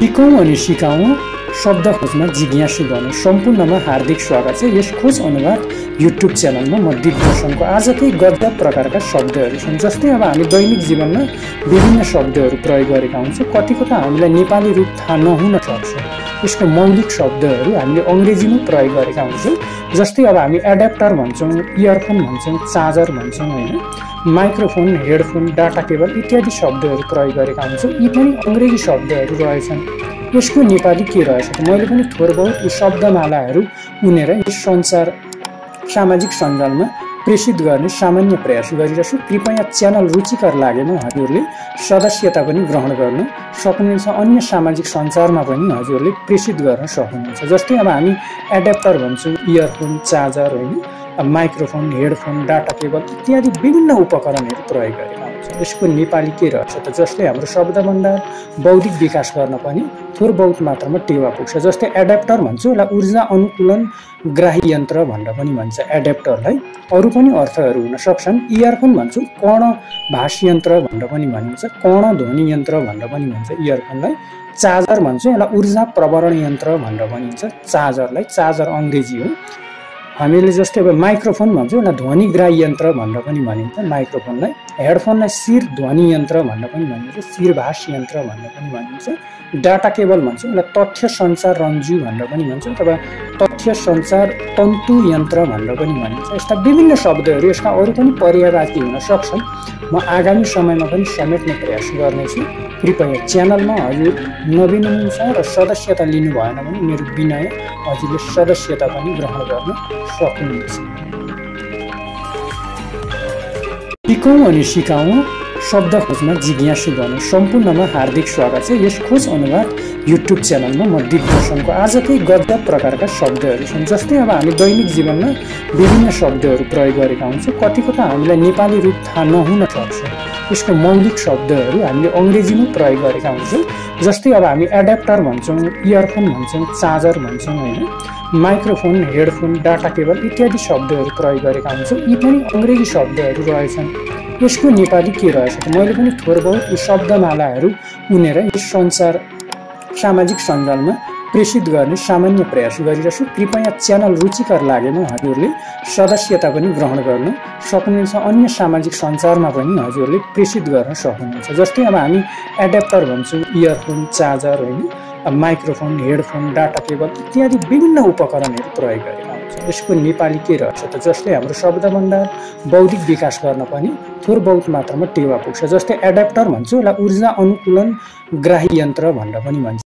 सिकौं अनि सिकाउँ शब्द खोजमा जिज्ञासु बन्नु सम्पूर्णमा हार्दिक स्वागत छ। यस खोज अनुवाद युट्युब च्यानलमा म दिग्दर्शनको आजकै गजब प्रकारका शब्दहरू छन्। जस्तै अब हामी दैनिक जीवनमा विभिन्न शब्दहरू प्रयोग गरेका हुन्छौँ। कतिको त हामीलाई नेपाली रूप थाहा नहुन सक्छ। यसको मौलिक शब्दहरू हामीले अङ्ग्रेजीमै प्रयोग गरेका हुन्छौँ। जस्तै अब हामी एडाप्टर भन्छौँ, इयरफोन भन्छौँ, चार्जर भन्छौँ, होइन, माइक्रोफोन, हेडफोन, डाटा केबल इत्यादि शब्दहरू प्रयोग गरेका हुन्छौँ। यी पनि अङ्ग्रेजी शब्दहरू रहेछन्। यसको नेपाली के रहेछ त मैले पनि थोर बहुत यी शब्दमालाहरू उनेर यस सामाजिक सञ्जालमा प्रेषित गर्ने सामान्य प्रयास गरिरहेछु। कृपया च्यानल रुचिकर लागेमा हजुरले सदस्यता पनि ग्रहण गर्न सक्नुहुन्छ। अन्य सामाजिक सञ्चारमा पनि हजुरले प्रेषित गर्न सक्नुहुन्छ। जस्तै अब हामी एडाप्टर भन्छौँ, इयरफोन, चार्जर, होइन, माइक्रोफोन, हेडफोन, डाटा केबल इत्यादि विभिन्न उपकरणहरू प्रयोग गरेका हुन्छौँ। यसको नेपाली के रहेछ त जसले हाम्रो शब्द भण्डार बौद्धिक विकास गर्न पनि थोर बहुत मात्रामा टेवा पुग्छ। जस्तै एडाप्टर भन्छौँ, यसलाई ऊर्जा अनुकूलन ग्राही यन्त्र भनेर पनि भन्छ। एडाप्टरलाई अरू पनि अर्थहरू हुन सक्छन्। इयरफोन भन्छौँ, कर्णभाष यन्त्र भनेर पनि भनिन्छ। कर्ण ध्वनि यन्त्र भनेर पनि भन्छ इयरफोनलाई। चार्जर भन्छौँ, यसलाई ऊर्जा प्रवरण यन्त्र भनेर भनिन्छ। चार्जरलाई, चार्जर अङ्ग्रेजी हो। हामीले जस्तै अब माइक्रोफोन भन्छौँ, यसलाई ध्वनिग्राही यन्त्र भनेर पनि भनिन्छ माइक्रोफोनलाई। हेडफोनलाई शिर ध्वनि यन्त्र भनेर पनि भनिन्छ, शिरभाष यन्त्र भनेर पनि भनिन्छ। डाटा केबल भन्छौँ, यसलाई तथ्य सञ्चार रन्जु भनेर पनि भन्छ, अथवा तथ्य सञ्चार तन्तु यन्त्र भनेर पनि भनिन्छ। यस्ता विभिन्न शब्दहरू, यसका अरू पनि पर्यायवाची हुन सक्छन्। म आगामी समयमा पनि समेट्ने प्रयास गर्नेछु। कृपया च्यानलमा हजुर नवीन हुनुहुन्छ र सदस्यता लिनु भएन भने मेरो विनय, हजुरले सदस्यता पनि ग्रहण गर्न सक्नुहुन्छ। सिकौं अनि सिकाउँ शब्द खोजमा जिज्ञासु बन्नु सम्पूर्णमा हार्दिक स्वागत छ। यस खोज अनुवाद युट्युब च्यानलमा म दिग्दर्शनको आजकै गजब प्रकारका शब्दहरू छन्। जस्तै अब हामी दैनिक जीवनमा विभिन्न शब्दहरू प्रयोग गरेका हुन्छौँ। कतिको त हामीलाई नेपाली रूप थाहा नहुन सक्छ। यसको मौलिक शब्दहरू हामीले अङ्ग्रेजीमै प्रयोग गरेका हुन्छौँ। जस्तै अब हामी एडाप्टर भन्छौँ, इयरफोन भन्छौँ, चार्जर भन्छौँ, होइन, माइक्रोफोन, हेडफोन, डाटा केबल इत्यादि शब्दहरू प्रयोग गरेका हुन्छौँ। यी पनि अङ्ग्रेजी शब्दहरू रहेछन्। यसको नेपाली के रहेछ त मैले पनि थोर बहुत यी शब्दमालाहरू उनेर यस सामाजिक सञ्जालमा प्रेषित गर्ने सामान्य प्रयास गरिरहेछु। कृपया च्यानल रुचिकर लागेमा हजुरले सदस्यता पनि ग्रहण गर्न सक्नुहुन्छ। अन्य सामाजिक सञ्चारमा पनि हजुरले प्रेषित गर्न सक्नुहुन्छ। जस्तै अब हामी एडाप्टर भन्छौँ, इयरफोन, चार्जर, होइन, माइक्रोफोन, हेडफोन, डाटा केबल इत्यादि विभिन्न उपकरणहरू प्रयोग गरेका हुन्छौँ। यसको नेपाली के रहेछ त जसले हाम्रो शब्द भण्डार बौद्धिक विकास गर्न पनि थोर बहुत मात्रामा टेवा पुग्छ। जस्तै एडाप्टर भन्छौँ, यसलाई ऊर्जा अनुकूलन ग्राही यन्त्र भनेर पनि भन्छ।